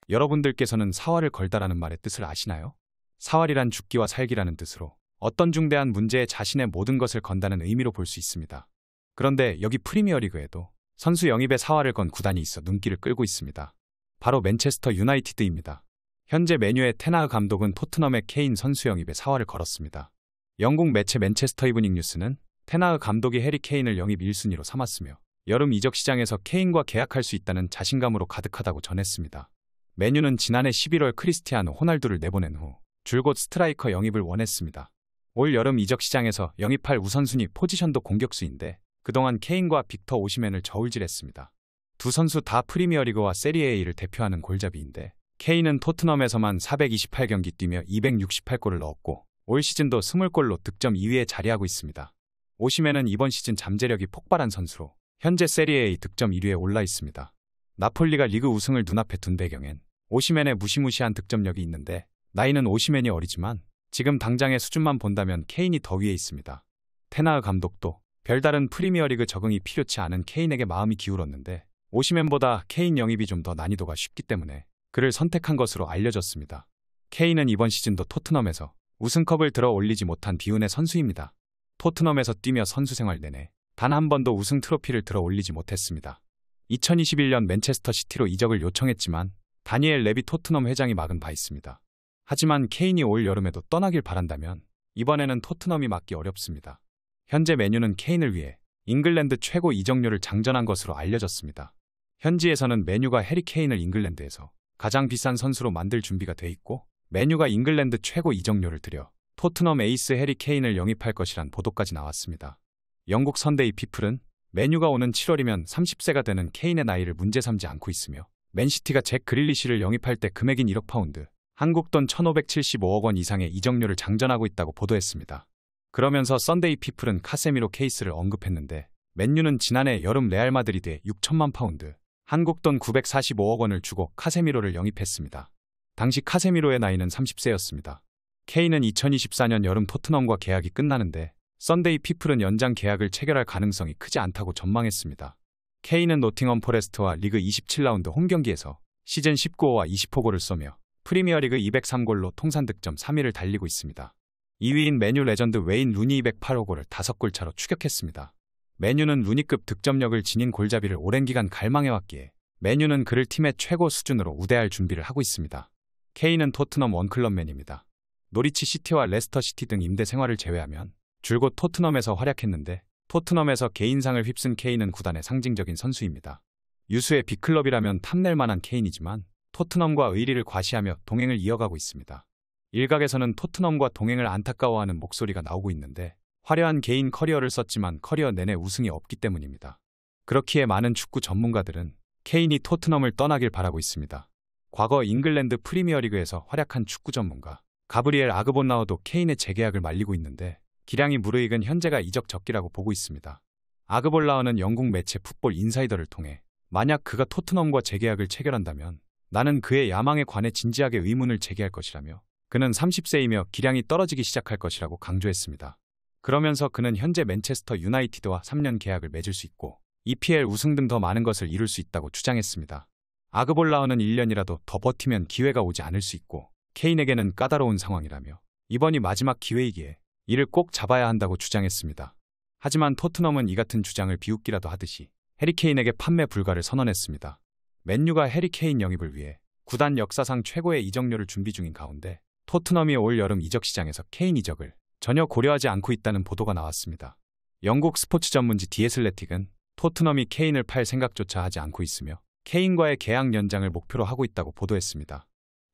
여러분들께서는 사활을 걸다라는 말의 뜻을 아시나요? 사활이란 죽기와 살기라는 뜻으로 어떤 중대한 문제에 자신의 모든 것을 건다는 의미로 볼 수 있습니다. 그런데 여기 프리미어리그에도 선수 영입에 사활을 건 구단이 있어 눈길을 끌고 있습니다. 바로 맨체스터 유나이티드입니다. 현재 맨유의 테나흐 감독은 토트넘의 케인 선수 영입에 사활을 걸었습니다. 영국 매체 맨체스터 이브닝 뉴스는 테나흐 감독이 해리 케인을 영입 1순위로 삼았으며 여름 이적 시장에서 케인과 계약할 수 있다는 자신감으로 가득하다고 전했습니다. 맨유는 지난해 11월 크리스티아노 호날두를 내보낸 후 줄곧 스트라이커 영입을 원했습니다. 올 여름 이적 시장에서 영입할 우선순위 포지션도 공격수인데 그동안 케인과 빅터 오시멘을 저울질했습니다. 두 선수 다 프리미어리그와 세리에 A를 대표하는 골잡이인데 케인은 토트넘에서만 428경기 뛰며 268골을 넣었고 올 시즌도 20골로 득점 2위에 자리하고 있습니다. 오시멘은 이번 시즌 잠재력이 폭발한 선수로 현재 세리에 A 득점 1위에 올라 있습니다. 나폴리가 리그 우승을 눈앞에 둔 배경엔 오시멘의 무시무시한 득점력이 있는데 나이는 오시멘이 어리지만 지금 당장의 수준만 본다면 케인이 더 위에 있습니다. 테나흐 감독도 별다른 프리미어리그 적응이 필요치 않은 케인에게 마음이 기울었는데 오시멘보다 케인 영입이 좀 더 난이도가 쉽기 때문에 그를 선택한 것으로 알려졌습니다. 케인은 이번 시즌도 토트넘에서 우승컵을 들어 올리지 못한 비운의 선수입니다. 토트넘에서 뛰며 선수 생활 내내 단 한 번도 우승 트로피를 들어 올리지 못했습니다. 2021년 맨체스터 시티로 이적을 요청했지만 다니엘 레비 토트넘 회장이 막은 바 있습니다. 하지만 케인이 올 여름에도 떠나길 바란다면 이번에는 토트넘이 막기 어렵습니다. 현재 맨유는 케인을 위해 잉글랜드 최고 이적료를 장전한 것으로 알려졌습니다. 현지에서는 맨유가 해리 케인을 잉글랜드에서 가장 비싼 선수로 만들 준비가 돼 있고 맨유가 잉글랜드 최고 이적료를 들여 토트넘 에이스 해리 케인을 영입할 것이란 보도까지 나왔습니다. 영국 선데이 피플은 맨유가 오는 7월이면 30세가 되는 케인의 나이를 문제 삼지 않고 있으며 맨시티가 잭 그릴리시를 영입할 때 금액인 1억 파운드, 한국 돈 1,575억 원 이상의 이적료를 장전하고 있다고 보도했습니다. 그러면서 선데이 피플은 카세미로 케이스를 언급했는데 맨유는 지난해 여름 레알 마드리드에 6천만 파운드, 한국 돈 945억 원을 주고 카세미로를 영입했습니다. 당시 카세미로의 나이는 30세였습니다. 케인은 2024년 여름 토트넘과 계약이 끝나는데 선데이 피플은 연장 계약을 체결할 가능성이 크지 않다고 전망했습니다. 케인은 노팅엄 포레스트와 리그 27라운드 홈경기에서 시즌 19호와 20호골을 쏘며 프리미어리그 203골로 통산 득점 3위를 달리고 있습니다. 2위인 맨유 레전드 웨인 루니 208호골을 5골 차로 추격했습니다. 맨유는 루니급 득점력을 지닌 골잡이를 오랜 기간 갈망해왔기에 맨유는 그를 팀의 최고 수준으로 우대할 준비를 하고 있습니다. 케인은 토트넘 원클럽맨입니다. 노리치 시티와 레스터 시티 등 임대 생활을 제외하면 줄곧 토트넘에서 활약했는데 토트넘에서 개인상을 휩쓴 케인은 구단의 상징적인 선수입니다. 유수의 빅클럽이라면 탐낼 만한 케인이지만 토트넘과 의리를 과시하며 동행을 이어가고 있습니다. 일각에서는 토트넘과 동행을 안타까워하는 목소리가 나오고 있는데 화려한 개인 커리어를 썼지만 커리어 내내 우승이 없기 때문입니다. 그렇기에 많은 축구 전문가들은 케인이 토트넘을 떠나길 바라고 있습니다. 과거 잉글랜드 프리미어리그에서 활약한 축구 전문가 가브리엘 아그본라우도 케인의 재계약을 말리고 있는데 기량이 무르익은 현재가 이적 적기라고 보고 있습니다. 아그볼라우는 영국 매체 풋볼 인사이더를 통해 만약 그가 토트넘과 재계약을 체결한다면 나는 그의 야망에 관해 진지하게 의문을 제기할 것이라며 그는 30세이며 기량이 떨어지기 시작할 것이라고 강조했습니다. 그러면서 그는 현재 맨체스터 유나이티드와 3년 계약을 맺을 수 있고 EPL 우승 등 더 많은 것을 이룰 수 있다고 주장했습니다. 아그볼라우는 1년이라도 더 버티면 기회가 오지 않을 수 있고 케인에게는 까다로운 상황이라며 이번이 마지막 기회이기에 이를 꼭 잡아야 한다고 주장했습니다. 하지만 토트넘은 이 같은 주장을 비웃기라도 하듯이 해리 케인에게 판매 불가를 선언했습니다. 맨유가 해리 케인 영입을 위해 구단 역사상 최고의 이적료를 준비 중인 가운데 토트넘이 올 여름 이적 시장에서 케인 이적을 전혀 고려하지 않고 있다는 보도가 나왔습니다. 영국 스포츠 전문지 디애슬레틱은 토트넘이 케인을 팔 생각조차 하지 않고 있으며 케인과의 계약 연장을 목표로 하고 있다고 보도했습니다.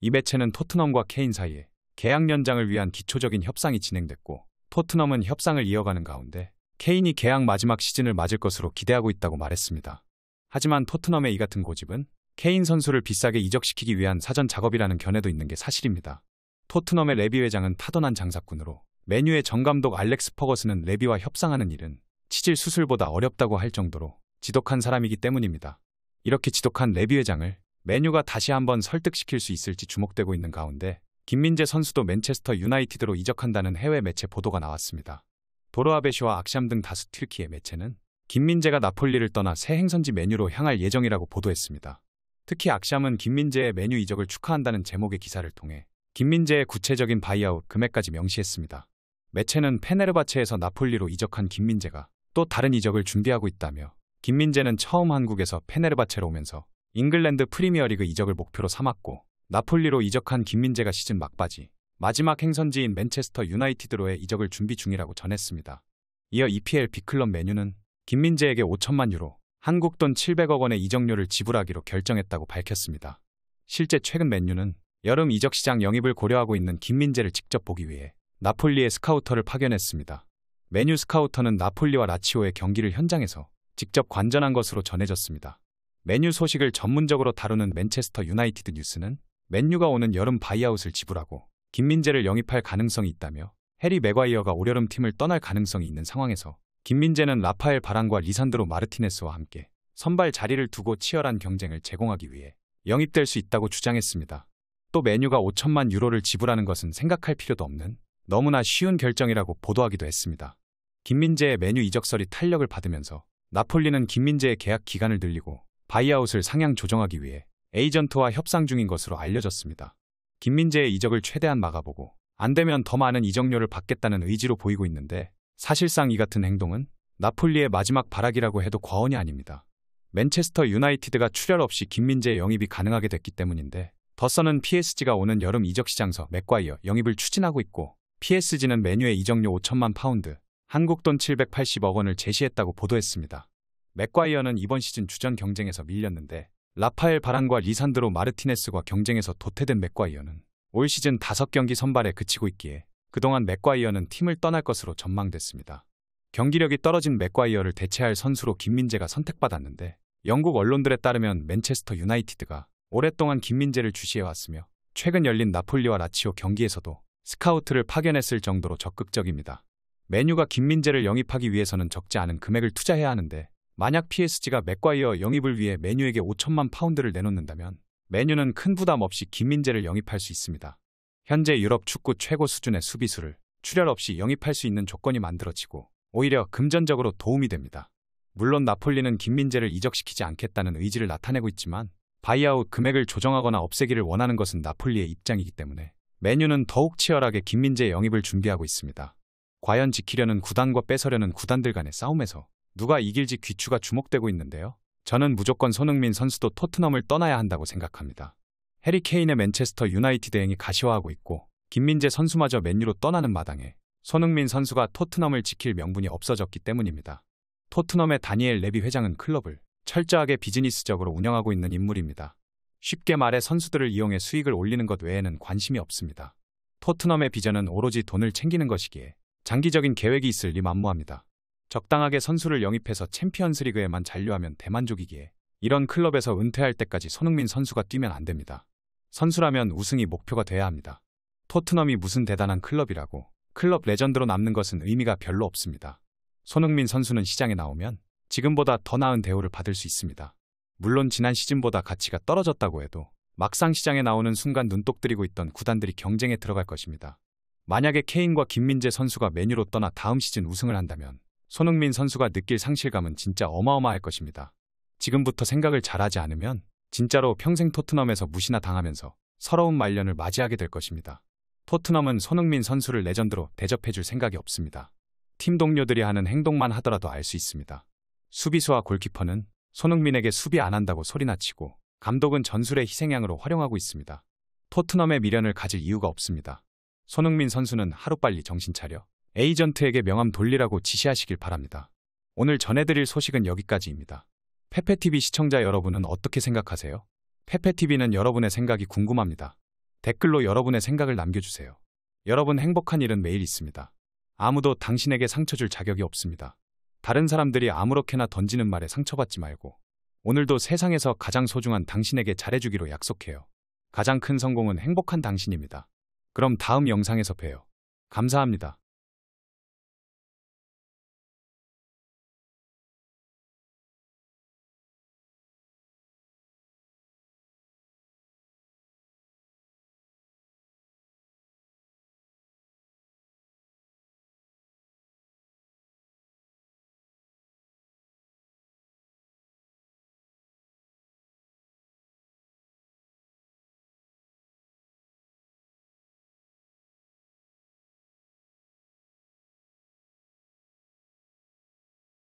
이 매체는 토트넘과 케인 사이에 계약 연장을 위한 기초적인 협상이 진행됐고 토트넘은 협상을 이어가는 가운데 케인이 계약 마지막 시즌을 맞을 것으로 기대하고 있다고 말했습니다. 하지만 토트넘의 이 같은 고집은 케인 선수를 비싸게 이적시키기 위한 사전 작업이라는 견해도 있는 게 사실입니다. 토트넘의 레비 회장은 타던한 장사꾼으로 맨유의 정감독 알렉스 퍼거슨은 레비와 협상하는 일은 치질 수술보다 어렵다고 할 정도로 지독한 사람이기 때문입니다. 이렇게 지독한 레비 회장을 맨유가 다시 한번 설득시킬 수 있을지 주목되고 있는 가운데 김민재 선수도 맨체스터 유나이티드로 이적한다는 해외 매체 보도가 나왔습니다. 도르아베시와 악샴 등 다수 튀르키예 매체는 김민재가 나폴리를 떠나 새 행선지 맨유로 향할 예정이라고 보도했습니다. 특히 악샴은 김민재의 메뉴 이적을 축하한다는 제목의 기사를 통해 김민재의 구체적인 바이아웃 금액까지 명시했습니다. 매체는 페네르바체에서 나폴리로 이적한 김민재가 또 다른 이적을 준비하고 있다며 김민재는 처음 한국에서 페네르바체로 오면서 잉글랜드 프리미어리그 이적을 목표로 삼았고 나폴리로 이적한 김민재가 시즌 막바지 마지막 행선지인 맨체스터 유나이티드로의 이적을 준비 중이라고 전했습니다. 이어 EPL 빅클럽 맨유는 김민재에게 5천만 유로, 한국 돈 700억 원의 이적료를 지불하기로 결정했다고 밝혔습니다. 실제 최근 맨유는 여름 이적 시장 영입을 고려하고 있는 김민재를 직접 보기 위해 나폴리의 스카우터를 파견했습니다. 맨유 스카우터는 나폴리와 라치오의 경기를 현장에서 직접 관전한 것으로 전해졌습니다. 맨유 소식을 전문적으로 다루는 맨체스터 유나이티드 뉴스는 맨유가 오는 여름 바이아웃을 지불하고 김민재를 영입할 가능성이 있다며 해리 맥과이어가 올여름 팀을 떠날 가능성이 있는 상황에서 김민재는 라파엘 바란과 리산드로 마르티네스와 함께 선발 자리를 두고 치열한 경쟁을 제공하기 위해 영입될 수 있다고 주장했습니다. 또 맨유가 5천만 유로를 지불하는 것은 생각할 필요도 없는 너무나 쉬운 결정이라고 보도하기도 했습니다. 김민재의 맨유 이적설이 탄력을 받으면서 나폴리는 김민재의 계약 기간을 늘리고 바이아웃을 상향 조정하기 위해 에이전트와 협상 중인 것으로 알려졌습니다. 김민재의 이적을 최대한 막아보고 안 되면 더 많은 이적료를 받겠다는 의지로 보이고 있는데 사실상 이 같은 행동은 나폴리의 마지막 발악이라고 해도 과언이 아닙니다. 맨체스터 유나이티드가 출혈 없이 김민재의 영입이 가능하게 됐기 때문인데 더서는 PSG가 오는 여름 이적 시장서 맥과이어 영입을 추진하고 있고 PSG는 맨유의 이적료 5천만 파운드, 한국 돈 780억 원을 제시했다고 보도했습니다. 맥과이어는 이번 시즌 주전 경쟁에서 밀렸는데 라파엘 바란과 리산드로 마르티네스과 경쟁에서 도태된 맥과이어는 올 시즌 5경기 선발에 그치고 있기에 그동안 맥과이어는 팀을 떠날 것으로 전망됐습니다. 경기력이 떨어진 맥과이어를 대체할 선수로 김민재가 선택받았는데 영국 언론들에 따르면 맨체스터 유나이티드가 오랫동안 김민재를 주시해왔으며 최근 열린 나폴리와 라치오 경기에서도 스카우트를 파견했을 정도로 적극적입니다. 맨유가 김민재를 영입하기 위해서는 적지 않은 금액을 투자해야 하는데 만약 PSG가 맥과이어 영입을 위해 맨유에게 5천만 파운드를 내놓는다면 맨유는 큰 부담 없이 김민재를 영입할 수 있습니다. 현재 유럽 축구 최고 수준의 수비수를 출혈 없이 영입할 수 있는 조건이 만들어지고 오히려 금전적으로 도움이 됩니다. 물론 나폴리는 김민재를 이적시키지 않겠다는 의지를 나타내고 있지만 바이아웃 금액을 조정하거나 없애기를 원하는 것은 나폴리의 입장이기 때문에 맨유는 더욱 치열하게 김민재 영입을 준비하고 있습니다. 과연 지키려는 구단과 뺏으려는 구단들 간의 싸움에서 누가 이길지 귀추가 주목되고 있는데요. 저는 무조건 손흥민 선수도 토트넘을 떠나야 한다고 생각합니다. 해리 케인의 맨체스터 유나이티드 행이 가시화하고 있고 김민재 선수마저 맨유로 떠나는 마당에 손흥민 선수가 토트넘을 지킬 명분이 없어졌기 때문입니다. 토트넘의 다니엘 레비 회장은 클럽을 철저하게 비즈니스적으로 운영하고 있는 인물입니다. 쉽게 말해 선수들을 이용해 수익을 올리는 것 외에는 관심이 없습니다. 토트넘의 비전은 오로지 돈을 챙기는 것이기에 장기적인 계획이 있을 리 만무합니다. 적당하게 선수를 영입해서 챔피언스리그에만 잔류하면 대만족이기에 이런 클럽에서 은퇴할 때까지 손흥민 선수가 뛰면 안 됩니다. 선수라면 우승이 목표가 돼야 합니다. 토트넘이 무슨 대단한 클럽이라고 클럽 레전드로 남는 것은 의미가 별로 없습니다. 손흥민 선수는 시장에 나오면 지금보다 더 나은 대우를 받을 수 있습니다. 물론 지난 시즌보다 가치가 떨어졌다고 해도 막상 시장에 나오는 순간 눈독 들이고 있던 구단들이 경쟁에 들어갈 것입니다. 만약에 케인과 김민재 선수가 맨유로 떠나 다음 시즌 우승을 한다면 손흥민 선수가 느낄 상실감은 진짜 어마어마할 것입니다. 지금부터 생각을 잘하지 않으면 진짜로 평생 토트넘에서 무시나 당하면서 서러운 말년을 맞이하게 될 것입니다. 토트넘은 손흥민 선수를 레전드로 대접해줄 생각이 없습니다. 팀 동료들이 하는 행동만 하더라도 알 수 있습니다. 수비수와 골키퍼는 손흥민에게 수비 안 한다고 소리나 치고 감독은 전술의 희생양으로 활용하고 있습니다. 토트넘의 미련을 가질 이유가 없습니다. 손흥민 선수는 하루빨리 정신 차려 에이전트에게 명함 돌리라고 지시하시길 바랍니다. 오늘 전해드릴 소식은 여기까지입니다. 페페TV 시청자 여러분은 어떻게 생각하세요? 페페TV는 여러분의 생각이 궁금합니다. 댓글로 여러분의 생각을 남겨주세요. 여러분 행복한 일은 매일 있습니다. 아무도 당신에게 상처 줄 자격이 없습니다. 다른 사람들이 아무렇게나 던지는 말에 상처받지 말고 오늘도 세상에서 가장 소중한 당신에게 잘해주기로 약속해요. 가장 큰 성공은 행복한 당신입니다. 그럼 다음 영상에서 봬요. 감사합니다.